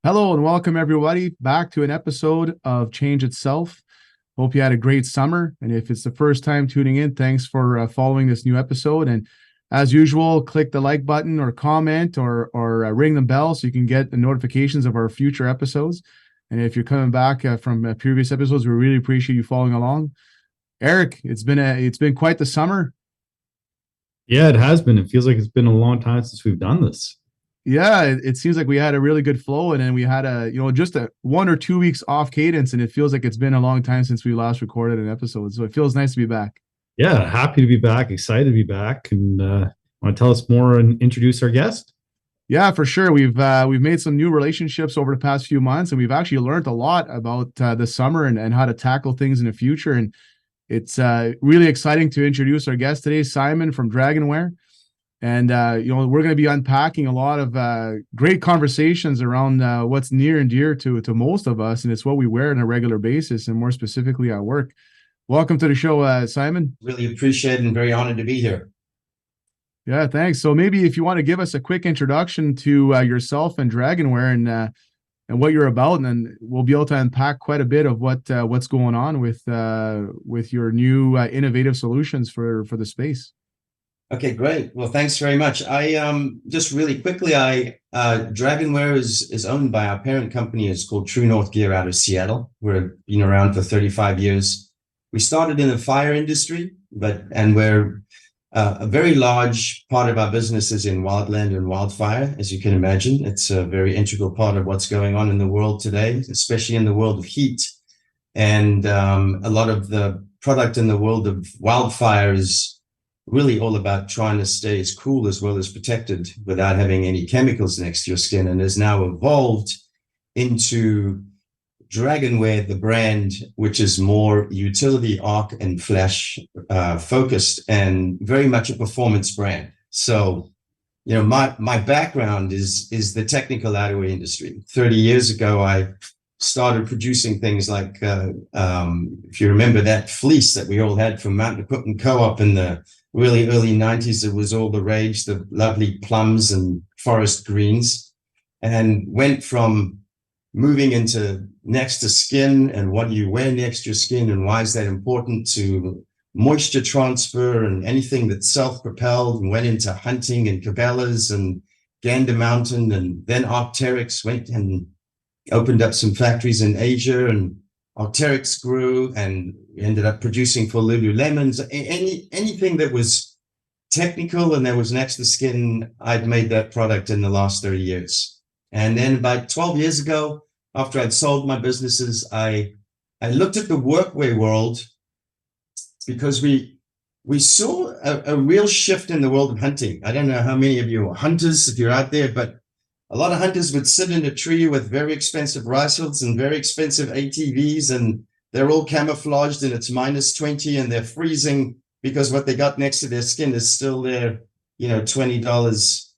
Hello and welcome everybody back to an episode of Change Itself. Hope you had a great summer. And if it's the first time tuning in, thanks for following this new episode. And as usual, click the like button or comment or ring the bell so you can get the notifications of our future episodes. And if you're coming back from previous episodes, we really appreciate you following along. Eric, it's been quite the summer. Yeah, it has been. It feels like it's been a long time since we've done this. Yeah, it seems like we had a really good flow, and then we had just a 1 or 2 weeks off cadence, and it feels like it's been a long time since we last recorded an episode. So it feels nice to be back. Yeah, happy to be back, excited to be back, and want to tell us more and introduce our guest? Yeah, for sure. We've made some new relationships over the past few months, and we've actually learned a lot about the summer and how to tackle things in the future. And it's really exciting to introduce our guest today, Simon from DragonWear. And we're going to be unpacking a lot of great conversations around what's near and dear to most of us, and it's what we wear on a regular basis, and more specifically at work. Welcome to the show, Simon. Really appreciate it and very honored to be here. Yeah, thanks. So maybe if you want to give us a quick introduction to yourself and DragonWear and what you're about, and then we'll be able to unpack quite a bit of what's going on with your new innovative solutions for the space. Okay, great. Well, thanks very much. I just really quickly, DragonWear is owned by our parent company. It's called True North Gear out of Seattle. We've been around for 35 years. We started in the fire industry, and we're a very large part of our business is in wildland and wildfire. As you can imagine, it's a very integral part of what's going on in the world today, especially in the world of heat. And a lot of the product in the world of wildfire is really all about trying to stay as cool as well as protected without having any chemicals next to your skin, and has now evolved into DragonWear, the brand, which is more utility, arc, and flash focused, and very much a performance brand. So, my background is the technical outerwear industry. 30 years ago, I started producing things like, if you remember that fleece that we all had from Mountain Equipment Co-op in the really early 90s, it was all the rage, the lovely plums and forest greens, and went from moving into next to skin and what do you wear next to your skin and why is that important, to moisture transfer and anything that's self-propelled, and went into hunting and Cabela's and Gander Mountain, and then Arc'teryx went and opened up some factories in Asia, and Arc'teryx grew and ended up producing for Lululemons. Anything that was technical and that was next to skin, I'd made that product in the last 30 years. And then about 12 years ago, after I'd sold my businesses, I looked at the workwear world because we saw a real shift in the world of hunting. I don't know how many of you are hunters, if you're out there, but a lot of hunters would sit in a tree with very expensive rifles and very expensive ATVs, and they're all camouflaged and it's -20 and they're freezing because what they got next to their skin is still their, $20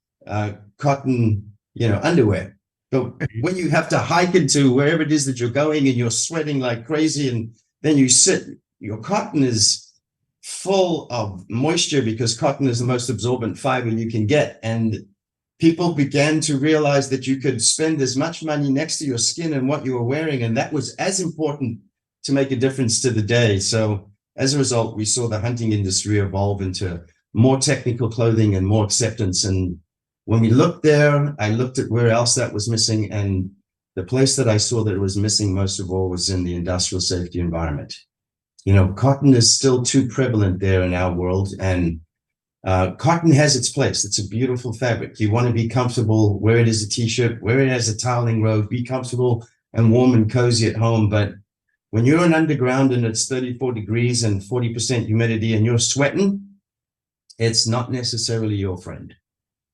cotton, underwear. But when you have to hike into wherever it is that you're going and you're sweating like crazy, and then you sit, your cotton is full of moisture because cotton is the most absorbent fiber you can get. And people began to realize that you could spend as much money next to your skin and what you were wearing, and that was as important to make a difference to the day. So as a result, we saw the hunting industry evolve into more technical clothing and more acceptance. And when we looked there, I looked at where else that was missing, and the place that I saw that it was missing most of all was in the industrial safety environment. Cotton is still too prevalent there in our world, and cotton has its place. It's a beautiful fabric. You want to be comfortable, wear it as a t-shirt, wear it as a toweling robe, be comfortable and warm and cozy at home. But when you're in underground and it's 34 degrees and 40% humidity and you're sweating, it's not necessarily your friend.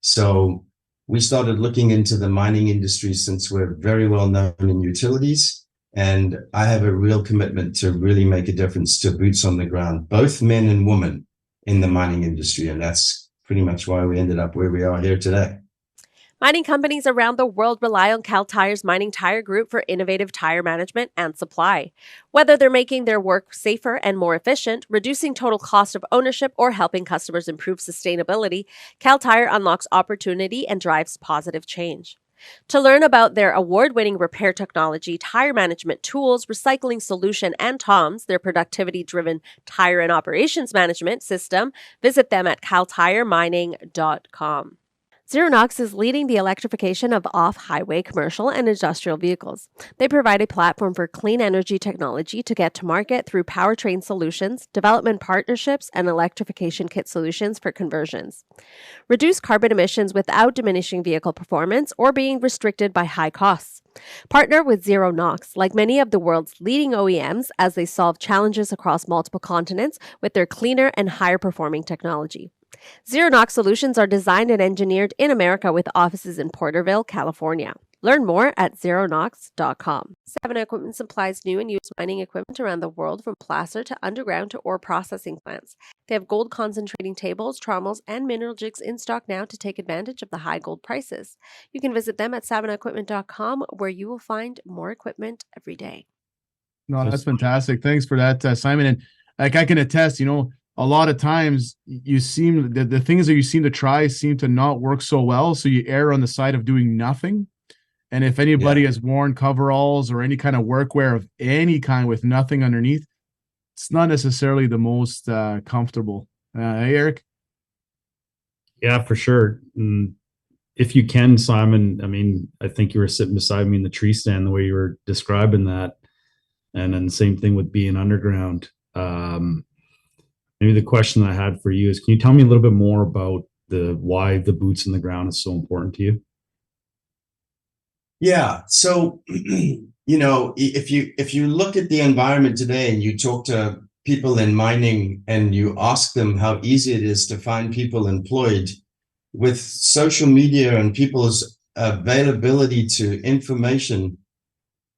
So we started looking into the mining industry, since we're very well known in utilities. And I have a real commitment to really make a difference to boots on the ground, both men and women in the mining industry. And that's pretty much why we ended up where we are here today. Mining companies around the world rely on Cal Tire's Mining Tire Group for innovative tire management and supply. Whether they're making their work safer and more efficient, reducing total cost of ownership, or helping customers improve sustainability, Cal Tire unlocks opportunity and drives positive change. To learn about their award-winning repair technology, tire management tools, recycling solution, and TOMS, their productivity-driven tire and operations management system, visit them at caltiremining.com. ZeroNox is leading the electrification of off-highway commercial and industrial vehicles. They provide a platform for clean energy technology to get to market through powertrain solutions, development partnerships, and electrification kit solutions for conversions. Reduce carbon emissions without diminishing vehicle performance or being restricted by high costs. Partner with ZeroNox, like many of the world's leading OEMs, as they solve challenges across multiple continents with their cleaner and higher performing technology. ZeroNox solutions are designed and engineered in America with offices in Porterville, California. Learn more at zeronox.com. Savannah Equipment supplies new and used mining equipment around the world, from placer to underground to ore processing plants. They have gold concentrating tables, trommels, and mineral jigs in stock now to take advantage of the high gold prices. You can visit them at savannahEquipment.com, where you will find more equipment every day. No, that's fantastic. Thanks for that, Simon. And like I can attest, a lot of times the things that you seem to try seem to not work so well. So you err on the side of doing nothing. And if anybody has worn coveralls or any kind of workwear of any kind with nothing underneath, it's not necessarily the most comfortable. Hey, Eric? Yeah, for sure. And if you can, Simon, I think you were sitting beside me in the tree stand the way you were describing that. And then the same thing with being underground. Maybe the question that I had for you is, can you tell me a little bit more about why the boots in the ground is so important to you? Yeah. So, if you look at the environment today and you talk to people in mining and you ask them how easy it is to find people employed, with social media and people's availability to information,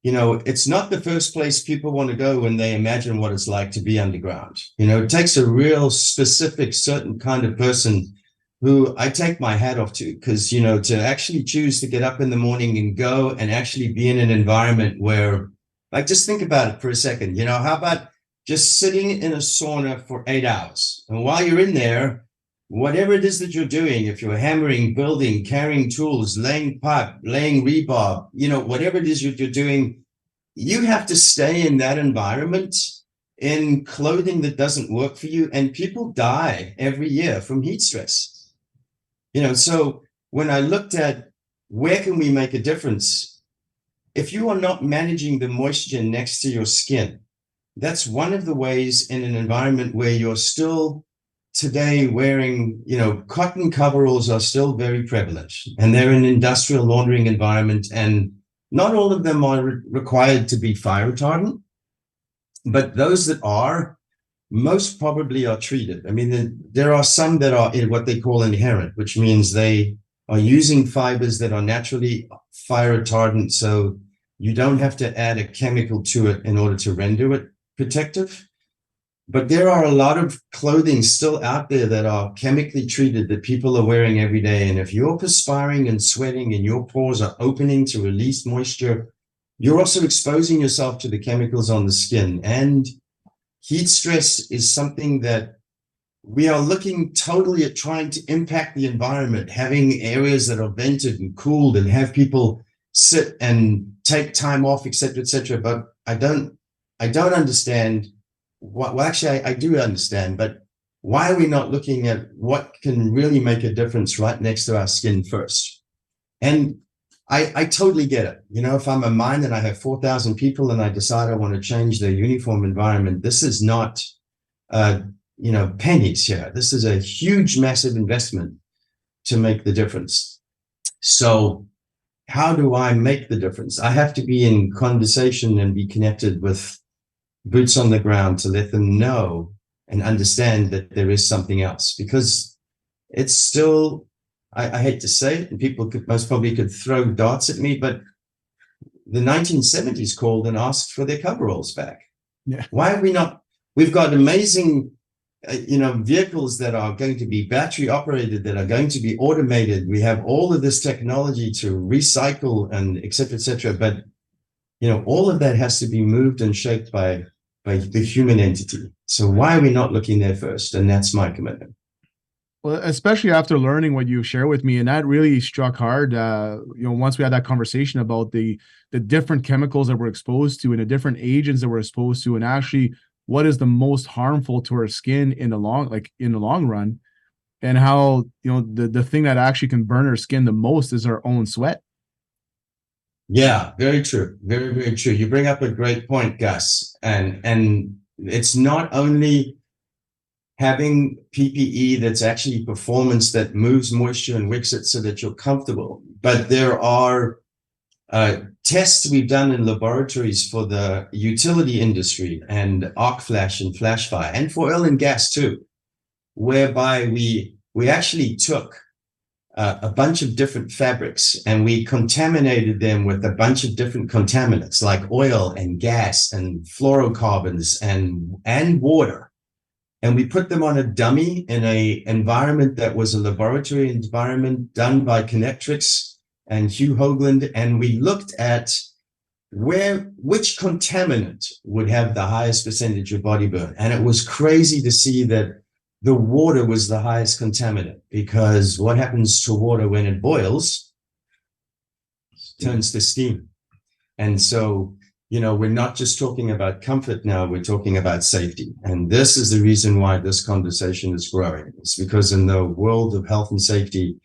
it's not the first place people want to go when they imagine what it's like to be underground. It takes a real specific, certain kind of person who I take my hat off to, because, to actually choose to get up in the morning and go and actually be in an environment where, like, just think about it for a second. How about just sitting in a sauna for 8 hours? And while you're in there, whatever it is that you're doing, if you're hammering, building, carrying tools, laying pipe, laying rebar, whatever it is you're doing, you have to stay in that environment in clothing that doesn't work for you. And people die every year from heat stress. So when I looked at where can we make a difference, if you are not managing the moisture next to your skin, that's one of the ways in an environment where you're still today wearing, cotton coveralls are still very prevalent, and they're an industrial laundering environment, and not all of them are required to be fire retardant, but those that are, most probably are treated. There are some that are in what they call inherent, which means they are using fibers that are naturally fire retardant, so you don't have to add a chemical to it in order to render it protective. But there are a lot of clothing still out there that are chemically treated that people are wearing every day. And if you're perspiring and sweating and your pores are opening to release moisture, you're also exposing yourself to the chemicals on the skin. And heat stress is something that we are looking totally at trying to impact the environment, having areas that are vented and cooled and have people sit and take time off, et cetera, but I don't understand. Well, actually, I do understand, but why are we not looking at what can really make a difference right next to our skin first? And I totally get it. If I'm a mine and I have 4,000 people and I decide I want to change their uniform environment, this is not, pennies here. This is a huge, massive investment to make the difference. So how do I make the difference? I have to be in conversation and be connected with boots on the ground to let them know and understand that there is something else, because it's still, I hate to say it, and people most probably could throw darts at me, but the 1970s called and asked for their coveralls back. Yeah. Why are we not? We've got amazing, vehicles that are going to be battery operated, that are going to be automated. We have all of this technology to recycle and et cetera, but all of that has to be moved and shaped by the human entity. So why are we not looking there first? And that's my commitment. Well, especially after learning what you share with me, and that really struck hard. Once we had that conversation about the different chemicals that we're exposed to and the different agents that we're exposed to, and actually what is the most harmful to our skin in the long run, and how the thing that actually can burn our skin the most is our own sweat. Yeah, very true. Very, very true. You bring up a great point, Gus. And it's not only having PPE that's actually performance that moves moisture and wicks it so that you're comfortable, but there are tests we've done in laboratories for the utility industry and arc flash and flash fire, and for oil and gas too, whereby we actually took a bunch of different fabrics and we contaminated them with a bunch of different contaminants like oil and gas and fluorocarbons and water. And we put them on a dummy in a environment that was a laboratory environment done by Connectrix and Hugh Hoagland. And we looked at which contaminant would have the highest percentage of body burn. And it was crazy to see that the water was the highest contaminant, because what happens to water when it boils turns to steam. And so, we're not just talking about comfort now, we're talking about safety. And this is the reason why this conversation is growing. It's because in the world of health and safety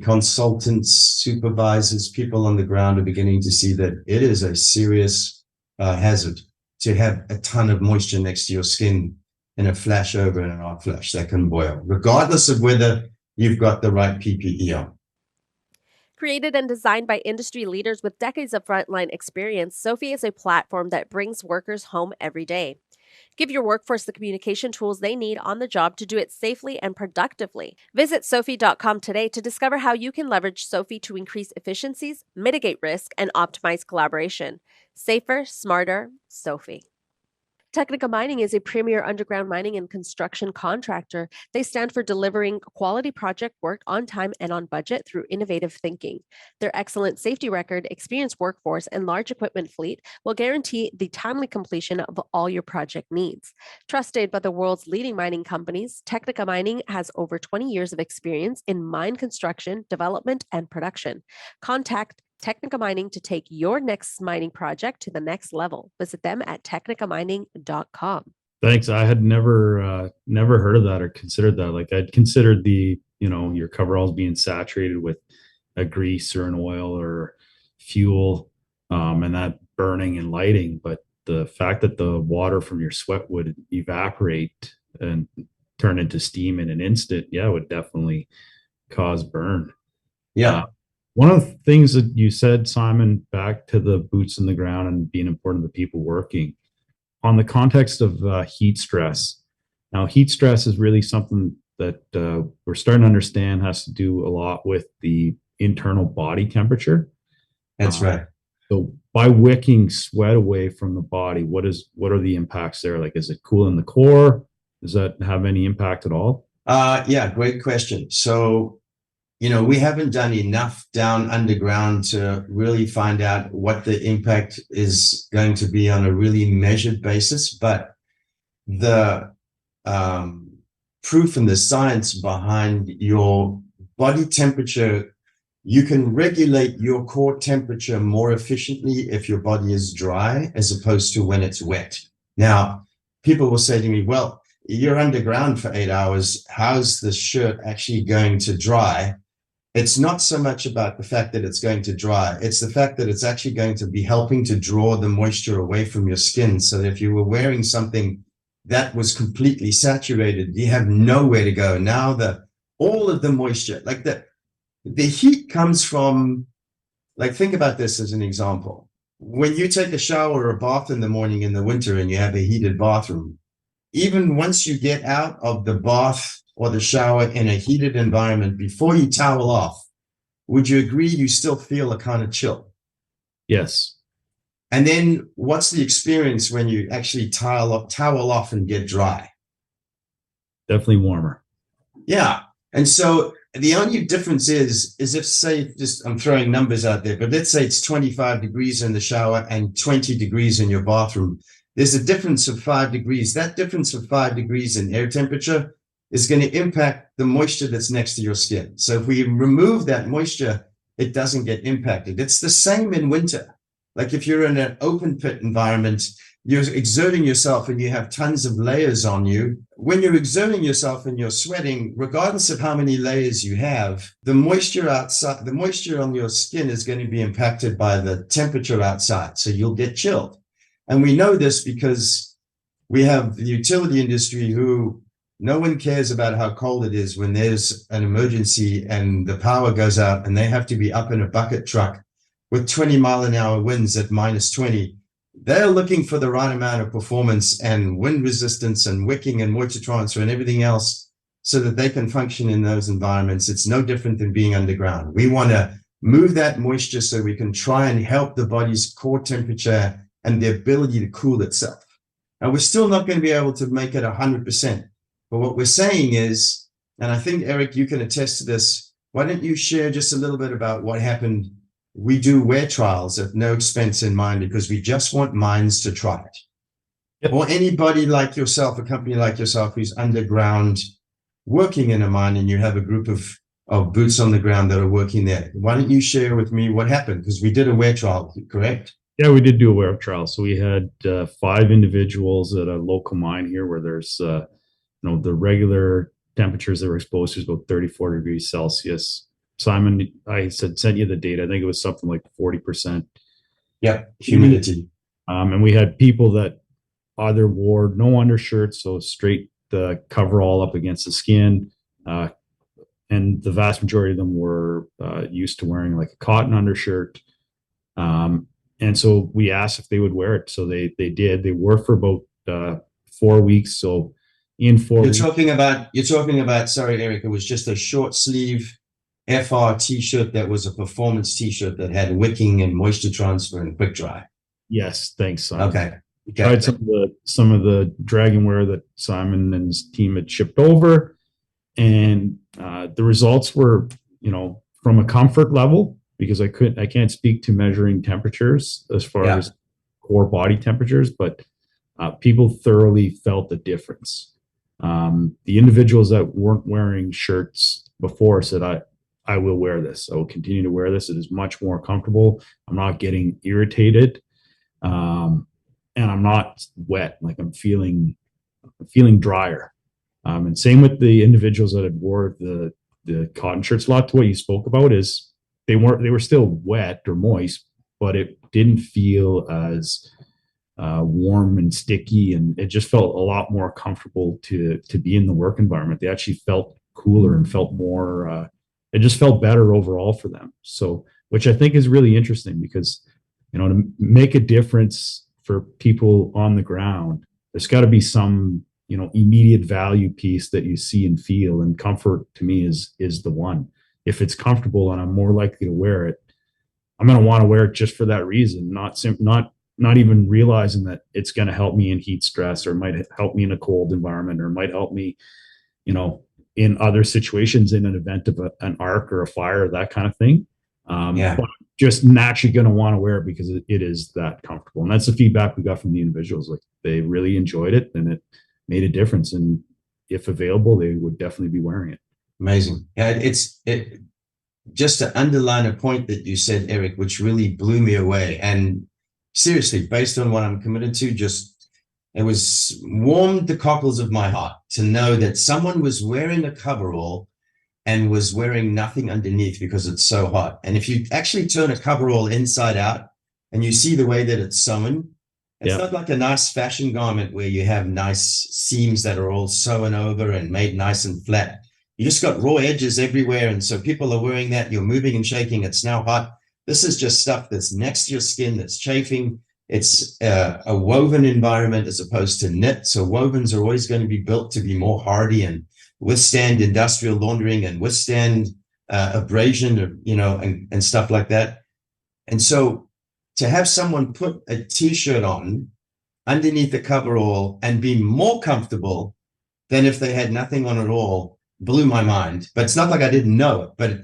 consultants, supervisors, people on the ground are beginning to see that it is a serious hazard to have a ton of moisture next to your skin in a flash over and an arc flash that can boil, regardless of whether you've got the right PPE on. Created and designed by industry leaders with decades of frontline experience, Sophie is a platform that brings workers home every day. Give your workforce the communication tools they need on the job to do it safely and productively. Visit Sophie.com today to discover how you can leverage Sophie to increase efficiencies, mitigate risk, and optimize collaboration. Safer, smarter, Sophie. Technica Mining is a premier underground mining and construction contractor. They stand for delivering quality project work on time and on budget through innovative thinking. Their excellent safety record, experienced workforce, and large equipment fleet will guarantee the timely completion of all your project needs. Trusted by the world's leading mining companies, Technica Mining has over 20 years of experience in mine construction, development, and production. Contact Technica Mining to take your next mining project to the next level. Visit them at technicamining.com. Thanks. I had never heard of that or considered that. Like, I'd considered your coveralls being saturated with a grease or an oil or fuel, and that burning and lighting. But the fact that the water from your sweat would evaporate and turn into steam in an instant, would definitely cause burn. Yeah. One of the things that you said, Simon, back to the boots in the ground and being important to the people working, on the context of heat stress. Now, heat stress is really something that we're starting to understand has to do a lot with the internal body temperature. That's right. So by wicking sweat away from the body, what are the impacts there? Like, is it cooling the core? Does that have any impact at all? Yeah, great question. So, we haven't done enough down underground to really find out what the impact is going to be on a really measured basis. But the proof and the science behind your body temperature, you can regulate your core temperature more efficiently if your body is dry as opposed to when it's wet. Now, people will say to me, well, you're underground for 8 hours. How's the shirt actually going to dry? It's not so much about the fact that it's going to dry. It's the fact that it's actually going to be helping to draw the moisture away from your skin. So that if you were wearing something that was completely saturated, you have nowhere to go. Now all of the moisture, like the heat comes from, like, think about this as an example. When you take a shower or a bath in the morning in the winter and you have a heated bathroom, even once you get out of the bath or the shower in a heated environment, before you towel off, would you agree you still feel a kind of chill? Yes. And then what's the experience when you actually towel off and get dry? Definitely warmer. Yeah. And so the only difference is if, say, just I'm throwing numbers out there, but let's say it's 25 degrees in the shower and 20 degrees in your bathroom. There's a difference of 5 degrees. That difference of 5 degrees in air temperature is going to impact the moisture that's next to your skin. So if we remove that moisture, it doesn't get impacted. It's the same in winter. Like if you're in an open pit environment, you're exerting yourself and you have tons of layers on you. When you're exerting yourself and you're sweating, regardless of how many layers you have, the moisture outside, the moisture on your skin is going to be impacted by the temperature outside. So you'll get chilled. And we know this because we have the utility industry who no one cares about how cold it is when there's an emergency and the power goes out and they have to be up in a bucket truck with 20-mile-an-hour winds at -20. They're looking for the right amount of performance and wind resistance and wicking and moisture transfer and everything else so that they can function in those environments. It's no different than being underground. We want to move that moisture so we can try and help the body's core temperature and the ability to cool itself. And we're still not going to be able to make it 100%. But what we're saying is, and I think, Eric, you can attest to this, why don't you share just a little bit about what happened? We do wear trials at no expense in mind because we just want minds to try it. Yep. Or anybody like yourself, a company like yourself who's underground working in a mine and you have a group of boots on the ground that are working there. Why don't you share with me what happened? Because we did a wear trial, correct? Yeah, we did do a wear trial. So we had 5 individuals at a local mine here where there's, the regular temperatures they were exposed to is about 34 degrees Celsius. Simon, I sent you the data. I think it was something like 40%. Yeah, humidity. And we had people that either wore no undershirts, so straight the coverall up against the skin, and the vast majority of them were used to wearing like a cotton undershirt. And so we asked if they would wear it. So they did. They wore for about 4 weeks. So in 4 weeks. You're talking about, sorry, Eric, it was just a short sleeve FR t-shirt that was a performance t-shirt that had wicking and moisture transfer and quick dry. Yes, thanks, Simon. Okay. Tried some of the DragonWear that Simon and his team had shipped over, and the results were, from a comfort level, because I can't speak to measuring temperatures as far as core body temperatures, but people thoroughly felt the difference. The individuals that weren't wearing shirts before said, I will wear this. I will continue to wear this. It is much more comfortable. I'm not getting irritated. And I'm not wet. Like I'm feeling drier. And same with the individuals that had wore the cotton shirts. A lot to what you spoke about is they were still wet or moist, but it didn't feel as warm and sticky, and it just felt a lot more comfortable to be in the work environment. They actually felt cooler and felt more it just felt better overall for them. So, which I think is really interesting because, to make a difference for people on the ground, there's got to be some, immediate value piece that you see and feel, and comfort to me is the one. If it's comfortable and I'm more likely to wear it, I'm going to want to wear it just for that reason, not even realizing that it's going to help me in heat stress, or might help me in a cold environment, or might help me, in other situations in an event of an arc or a fire, that kind of thing. But just naturally going to want to wear it because it is that comfortable. And that's the feedback we got from the individuals. Like they really enjoyed it and it made a difference. And if available, they would definitely be wearing it. Amazing. Yeah, it just to underline a point that you said, Eric, which really blew me away. And seriously, based on what I'm committed to, it was warmed the cockles of my heart to know that someone was wearing a coverall and was wearing nothing underneath because it's so hot. And if you actually turn a coverall inside out and you see the way that it's sewn, it's not like a nice fashion garment where you have nice seams that are all sewn over and made nice and flat. You just got raw edges everywhere. And so people are wearing that. You're moving and shaking. It's now hot. This is just stuff that's next to your skin that's chafing. It's a woven environment as opposed to knit. So wovens are always going to be built to be more hardy and withstand industrial laundering and withstand abrasion, and stuff like that. And so to have someone put a t-shirt on underneath the coverall and be more comfortable than if they had nothing on at all blew my mind. But it's not like I didn't know it. But,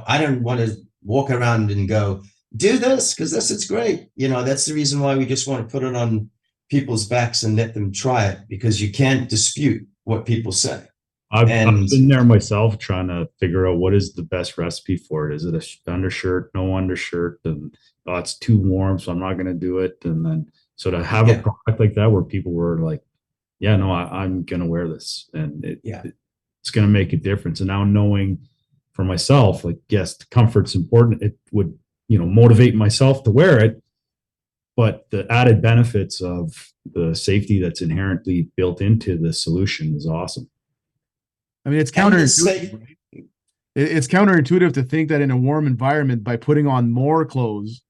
I don't want to walk around and go, do this because this is great. That's the reason why we just want to put it on people's backs and let them try it, because you can't dispute what people say. I've And been there myself trying to figure out what is the best recipe for it. Is it a undershirt, no undershirt, and oh, it's too warm, so I'm not going to do it. And then so to have a yeah, product like that where people were like, yeah, no, I'm going to wear this, and yeah, it's going to make a difference. And now knowing for myself, like, yes, the comfort's important. It would, motivate myself to wear it, but the added benefits of the safety that's inherently built into the solution is awesome. I mean, it's and the counterintuitive. safe, Right? It's counterintuitive to think that in a warm environment, by putting on more clothes,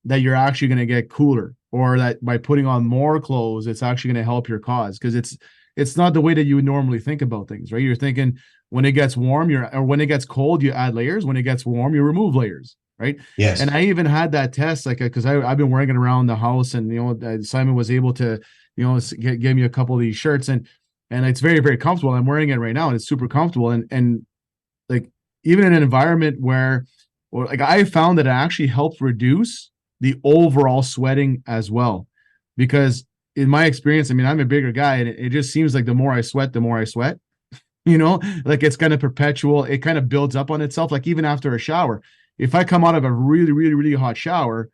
that you're actually going to get cooler, or that by putting on more clothes, it's actually going to help your cause. Because it's not the way that you would normally think about things, right? You're thinking when it gets warm, or when it gets cold, you add layers. When it gets warm, you remove layers, right? yes, And I even had that test, like, because I've been wearing it around the house, and Simon was able to, give me a couple of these shirts, and it's very, very comfortable. I'm wearing it right now, and it's super comfortable. And like, even in an environment where, or like, I found that it actually helped reduce the overall sweating as well, because in my experience, I mean, I'm a bigger guy, and it just seems like the more I sweat, the more I sweat. Like, it's kind of perpetual. It kind of builds up on itself. Like, even after a shower, if I come out of a really, really, really hot shower,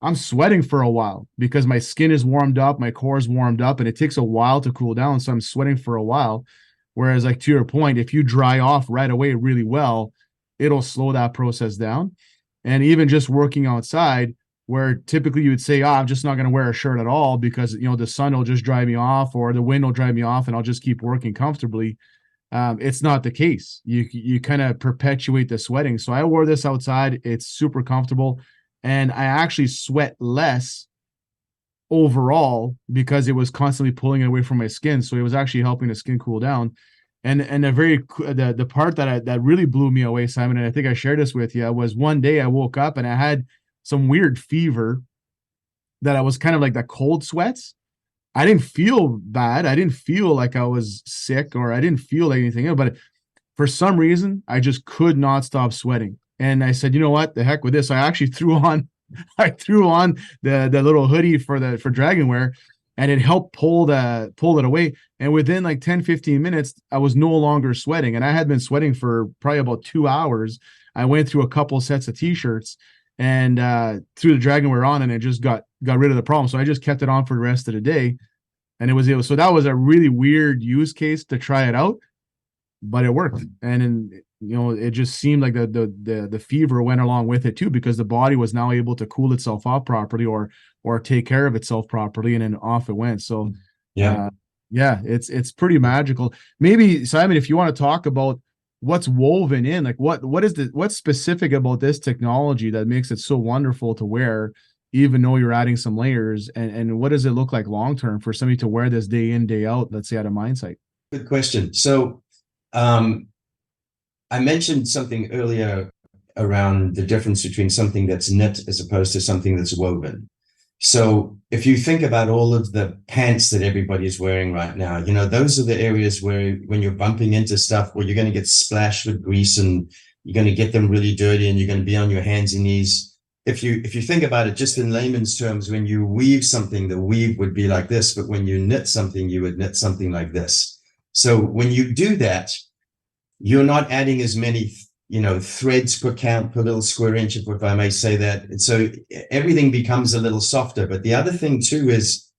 I'm sweating for a while because my skin is warmed up, my core is warmed up, and it takes a while to cool down. So I'm sweating for a while. Whereas, like, to your point, if you dry off right away really well, it'll slow that process down. And even just working outside, where typically you would say, I'm just not going to wear a shirt at all because, the sun will just dry me off, or the wind will dry me off, and I'll just keep working comfortably. It's not the case. You kind of perpetuate the sweating. So I wore this outside. It's super comfortable. And I actually sweat less overall because it was constantly pulling it away from my skin. So it was actually helping the skin cool down. And the part that really blew me away, Simon, and I think I shared this with you, was one day I woke up and I had some weird fever that I was kind of like the cold sweats. I didn't feel bad. I didn't feel like I was sick, or I didn't feel like anything else, but for some reason, I just could not stop sweating. And I said, you know what, the heck with this. I actually threw on the little hoodie for DragonWear, and it helped pull it away. And within like 10, 15 minutes, I was no longer sweating. And I had been sweating for probably about 2 hours. I went through a couple sets of t-shirts and threw the DragonWear on, and it just got rid of the problem. So I just kept it on for the rest of the day. And it was able, so that was a really weird use case to try it out, but it worked. And it just seemed like the fever went along with it too, because the body was now able to cool itself off properly, or take care of itself properly, and then off it went. So yeah. It's pretty magical. Maybe, Simon, if you want to talk about what's woven in, like what's specific about this technology that makes it so wonderful to wear, even though you're adding some layers, and what does it look like long term for somebody to wear this day in, day out, let's say at a mine site? Good question. So I mentioned something earlier around the difference between something that's knit as opposed to something that's woven. So if you think about all of the pants that everybody's wearing right now, those are the areas where when you're bumping into stuff, where you're going to get splashed with grease, and you're going to get them really dirty, and you're going to be on your hands and knees. If you think about it just in layman's terms, when you weave something, the weave would be like this, but when you knit something, you would knit something like this. So when you do that, you're not adding as many threads per count per little square inch, if I may say that. And so everything becomes a little softer. But the other thing too is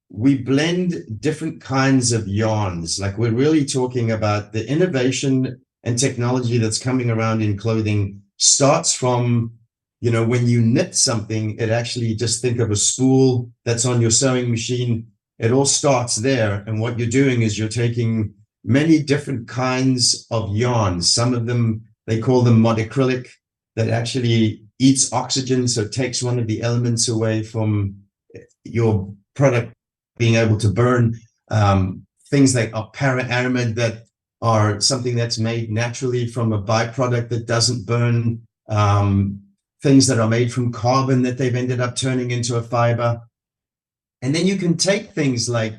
we blend different kinds of yarns. Like, we're really talking about the innovation and technology that's coming around in clothing starts from, when you knit something, it actually, just think of a spool that's on your sewing machine. It all starts there. And what you're doing is you're taking many different kinds of yarns. Some of them, they call them monocrylic, that actually eats oxygen. So it takes one of the elements away from your product being able to burn. Things like para-aramid, that are something that's made naturally from a byproduct that doesn't burn. Things that are made from carbon that they've ended up turning into a fiber. And then you can take things like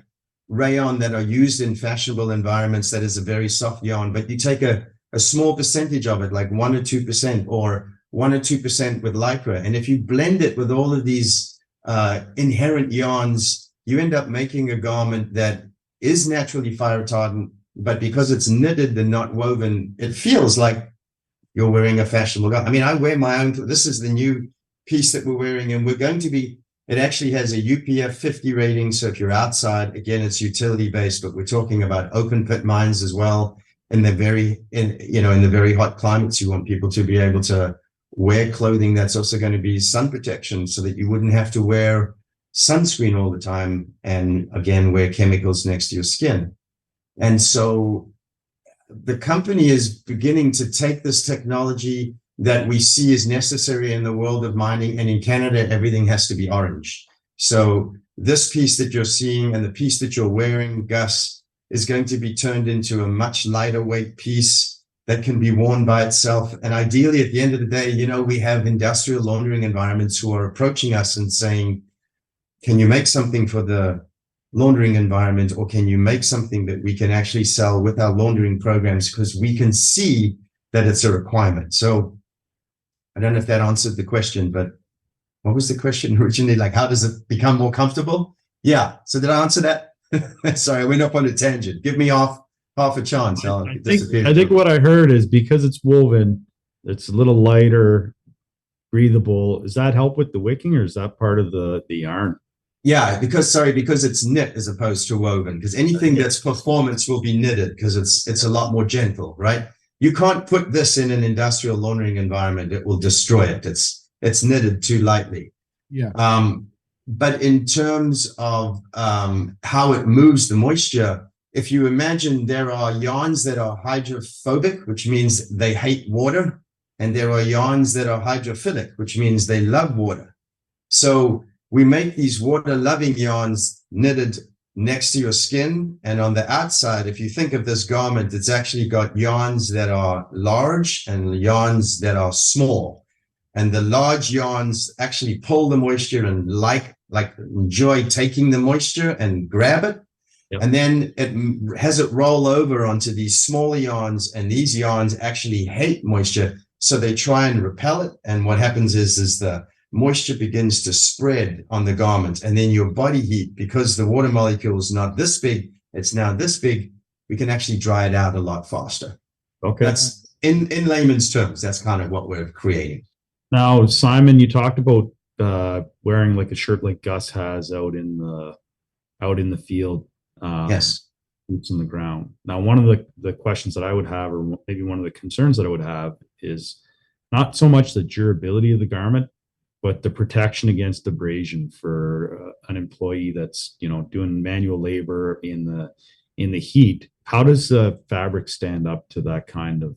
rayon that are used in fashionable environments, that is a very soft yarn, but you take a small percentage of it, like 1 or 2%, or 1 or 2% with lycra. And if you blend it with all of these inherent yarns, you end up making a garment that is naturally fire retardant, but because it's knitted and not woven, it feels like you're wearing a fashionable garment. I mean, I wear my own. This is the new piece that we're wearing, and we're going to be. It actually has a UPF 50 rating, so if you're outside, again, it's utility based. But we're talking about open pit mines as well. In the very hot climates, you want people to be able to wear clothing that's also going to be sun protection, so that you wouldn't have to wear sunscreen all the time, and again, wear chemicals next to your skin. And so the company is beginning to take this technology that we see is necessary in the world of mining, and in Canada, everything has to be orange. So this piece that you're seeing and the piece that you're wearing, Gus, is going to be turned into a much lighter weight piece that can be worn by itself. And ideally, at the end of the day, we have industrial laundering environments who are approaching us and saying, can you make something for the laundering environment, or can you make something that we can actually sell with our laundering programs, because we can see that it's a requirement. So I don't know if that answered the question, but what was the question originally? Like, how does it become more comfortable? Yeah. So did I answer that? Sorry, I went up on a tangent. Give me half a chance. I think what I heard is, because it's woven, it's a little lighter, breathable. Does that help with the wicking, or is that part of the yarn? Yeah, because it's knit as opposed to woven, because anything that's performance will be knitted, because it's a lot more gentle, right? You can't put this in an industrial laundering environment. It will destroy it. It's knitted too lightly. Yeah. But in terms of how it moves the moisture, if you imagine, there are yarns that are hydrophobic, which means they hate water, and there are yarns that are hydrophilic, which means they love water. So we make these water-loving yarns knitted next to your skin, and on the outside, if you think of this garment, it's actually got yarns that are large and yarns that are small. And the large yarns actually pull the moisture and like enjoy taking the moisture and grab it. Yep. And then it has it roll over onto these smaller yarns, and these yarns actually hate moisture, so they try and repel it. And what happens is the moisture begins to spread on the garment, and then your body heat, because the water molecule is not this big, it's now this big, we can actually dry it out a lot faster. Okay. That's in layman's terms, that's kind of what we're creating. Now, Simon, you talked about wearing like a shirt like Gus has out in the field. Yes. Boots on the ground. Now, one of the questions that I would have, or maybe one of the concerns that I would have, is not so much the durability of the garment, but the protection against abrasion for an employee that's doing manual labor in the heat. How does the fabric stand up to that kind of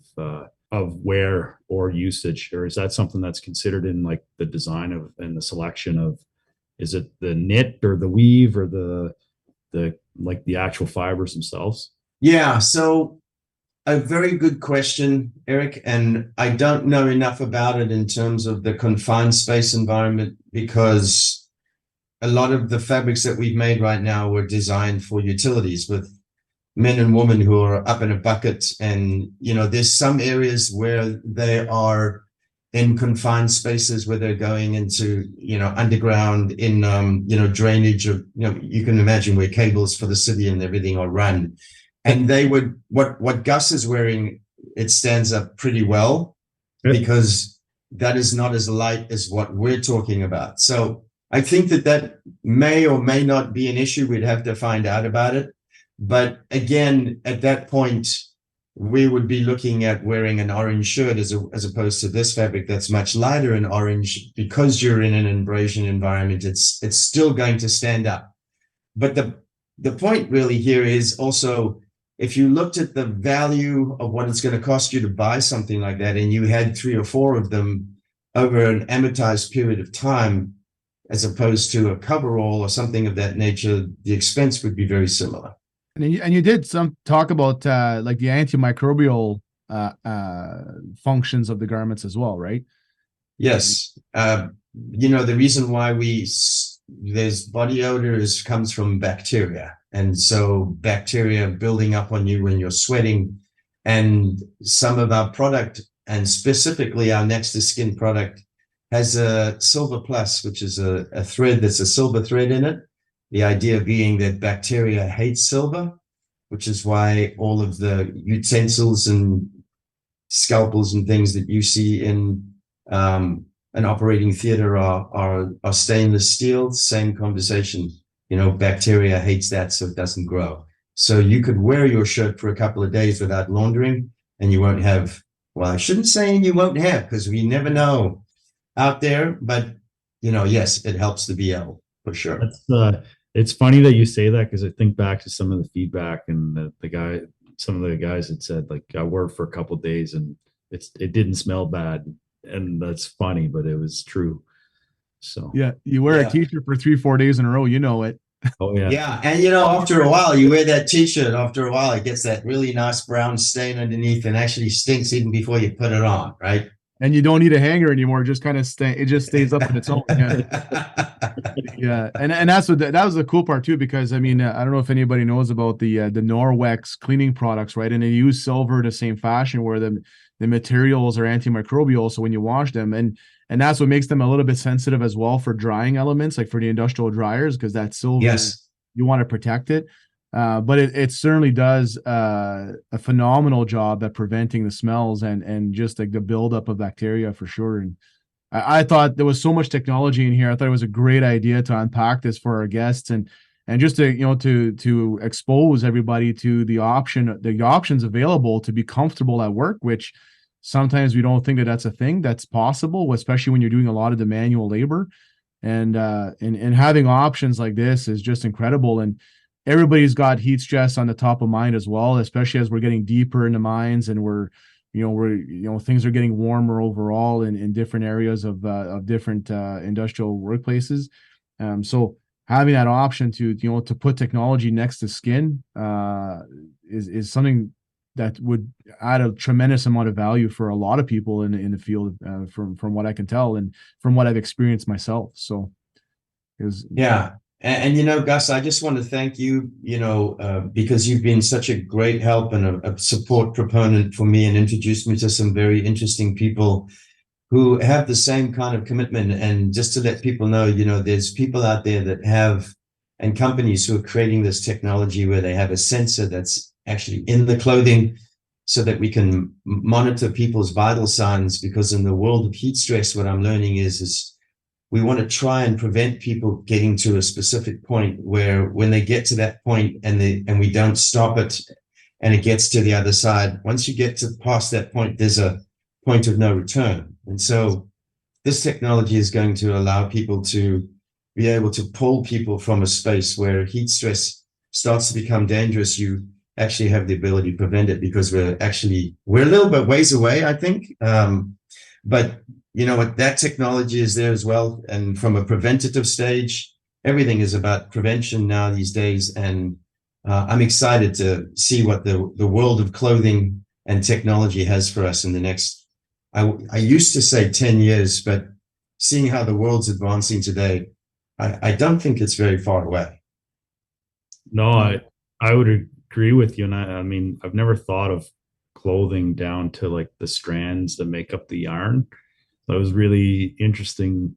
wear or usage, or is that something that's considered in like the design of and the selection of? Is it the knit or the weave or the like the actual fibers themselves? Yeah, so a very good question, Eric, and I don't know enough about it in terms of the confined space environment, because a lot of the fabrics that we've made right now were designed for utilities with men and women who are up in a bucket. And, there's some areas where they are in confined spaces where they're going into, underground in, drainage of, you can imagine where cables for the city and everything are run. And they would, what Gus is wearing, it stands up pretty well, because that is not as light as what we're talking about. So I think that may or may not be an issue. We'd have to find out about it. But again, at that point, we would be looking at wearing an orange shirt as opposed to this fabric that's much lighter in orange, because you're in an abrasion environment. It's still going to stand up. But the point really here is also, if you looked at the value of what it's going to cost you to buy something like that, and you had 3 or 4 of them over an amortized period of time, as opposed to a coverall or something of that nature, the expense would be very similar. And you did some talk about like the antimicrobial functions of the garments as well, right? Yes. The reason why there's body odors comes from bacteria. And so bacteria building up on you when you're sweating, and some of our product, and specifically our Next to Skin product, has a Silver Plus, which is a thread that's a silver thread in it. The idea being that bacteria hate silver. which is why all of the utensils and scalpels and things that you see in an operating theater are stainless steel. Same conversation. Bacteria hates that, so it doesn't grow. So you could wear your shirt for a couple of days without laundering, and you won't have, well, I shouldn't say you won't have, because we never know out there, but yes, it helps the BL for sure. It's funny that you say that, because I think back to some of the feedback, and some of the guys had said, like, I wore it for a couple of days and it didn't smell bad. And that's funny, but it was true. So yeah, you wear a t-shirt for 3-4 days in a row, it. Oh yeah. Yeah. And after a while, you wear that t-shirt, after a while, it gets that really nice brown stain underneath and actually stinks even before you put it on, right? And you don't need a hanger anymore. Just kind of it just stays up on its own. Yeah. Yeah. And that's that was the cool part too, because I mean, I don't know if anybody knows about the Norwex cleaning products, right? And they use silver the same fashion, where the materials are antimicrobial. So when you wash them, and that's what makes them a little bit sensitive as well for drying elements, like for the industrial dryers, because that silver, yes, you want to protect it. But it certainly does a phenomenal job at preventing the smells and just like the buildup of bacteria for sure. And I thought there was so much technology in here. I thought it was a great idea to unpack this for our guests and just to to expose everybody to the options available to be comfortable at work, which sometimes we don't think that that's a thing that's possible, especially when you're doing a lot of the manual labor. And having options like this is just incredible. And everybody's got heat stress on the top of mind as well, especially as we're getting deeper into mines and we're things are getting warmer overall in different areas of different industrial workplaces. So having that option to put technology next to skin is something that would add a tremendous amount of value for a lot of people in the field, from what I can tell and from what I've experienced myself. So yeah. And Gus, I just want to thank you, because you've been such a great help and a support proponent for me, and introduced me to some very interesting people who have the same kind of commitment. And just to let people know, there's people out there that have, and companies who are creating this technology where they have a sensor that's actually in the clothing so that we can monitor people's vital signs. Because in the world of heat stress, what I'm learning is we want to try and prevent people getting to a specific point where when they get to that point and we don't stop it and it gets to the other side, once you get to past that point, there's a point of no return. And so this technology is going to allow people to be able to pull people from a space where heat stress starts to become dangerous. You actually have the ability to prevent it, because we're a little bit ways away, I think. But what, that technology is there as well. And from a preventative stage, everything is about prevention now these days. And I'm excited to see what the world of clothing and technology has for us in the next, I used to say 10 years, but seeing how the world's advancing today, I don't think it's very far away. No, I would agree with you. And I mean, I've never thought of clothing down to like the strands that make up the yarn. That was really interesting,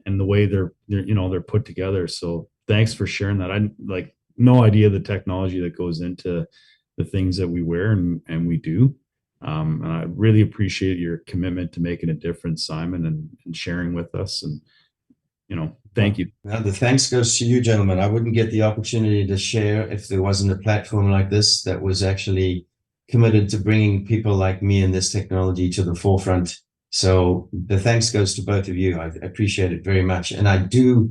and the way they're put together. So thanks for sharing that. I like no idea the technology that goes into the things that we wear and we do. And I really appreciate your commitment to making a difference, Simon, and sharing with us. And thank you. Now, the thanks goes to you, gentlemen. I wouldn't get the opportunity to share if there wasn't a platform like this that was actually committed to bringing people like me and this technology to the forefront. So the thanks goes to both of you. I appreciate it very much. And I do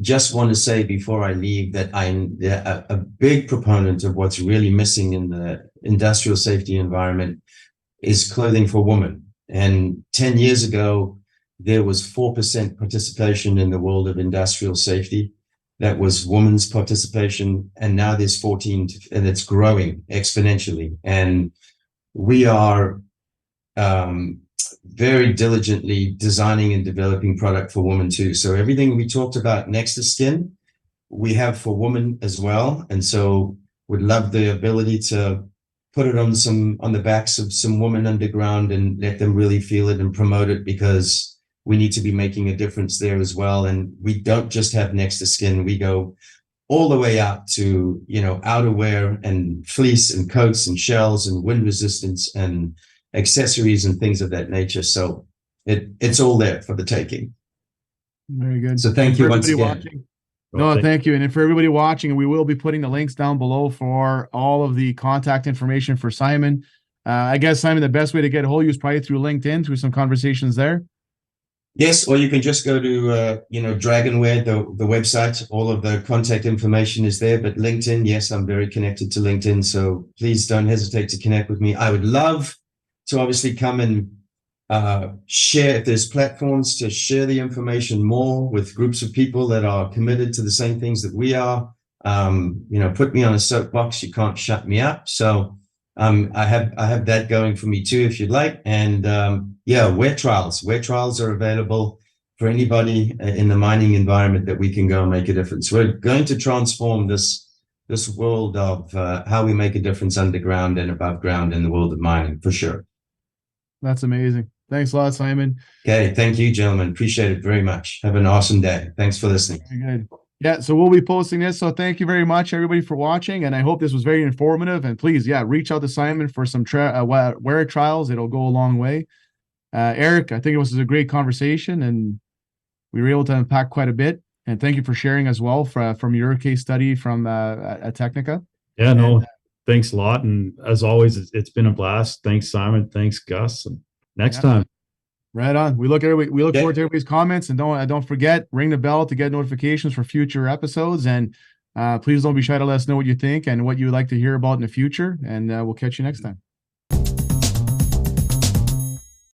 just want to say before I leave that I'm a big proponent of what's really missing in the industrial safety environment is clothing for women. And 10 years ago, there was 4% participation in the world of industrial safety. That was women's participation. And now there's 14, and it's growing exponentially. And we are very diligently designing and developing product for women too. So everything we talked about next to skin, we have for women as well. And so would love the ability to put it on the backs of some women underground and let them really feel it and promote it, because we need to be making a difference there as well. And we don't just have next to skin. We go all the way out to, outerwear and fleece and coats and shells and wind resistance and accessories and things of that nature. So it's all there for the taking. Very good. So thank you once again. Watching. No, thank you. And for everybody watching, we will be putting the links down below for all of the contact information for Simon. I guess, Simon, the best way to get a hold of you is probably through LinkedIn, through some conversations there. Yes, or you can just go to, DragonWear, the website. All of the contact information is there. But LinkedIn, yes, I'm very connected to LinkedIn. So please don't hesitate to connect with me. I would love to obviously come and share, if there's platforms to share the information more with groups of people that are committed to the same things that we are. Put me on a soapbox. You can't shut me up. So I have that going for me too, if you'd like. And wear trials are available for anybody in the mining environment that we can go and make a difference. We're going to transform this world of how we make a difference underground and above ground in the world of mining, for sure. That's amazing. Thanks a lot, Simon. Okay, thank you, gentlemen. Appreciate it very much. Have an awesome day. Thanks for listening. Very good. Yeah, so we'll be posting this. So thank you very much, everybody, for watching. And I hope this was very informative. And please, reach out to Simon for some wear trials. It'll go a long way. Eric, I think it was a great conversation, and we were able to unpack quite a bit. And thank you for sharing as well from your case study from Technica. Yeah, no, thanks a lot. And as always, it's been a blast. Thanks, Simon. Thanks, Gus. And next time. Right on. We look forward to everybody's comments, and don't forget, ring the bell to get notifications for future episodes. And please don't be shy to let us know what you think and what you would like to hear about in the future. And we'll catch you next time.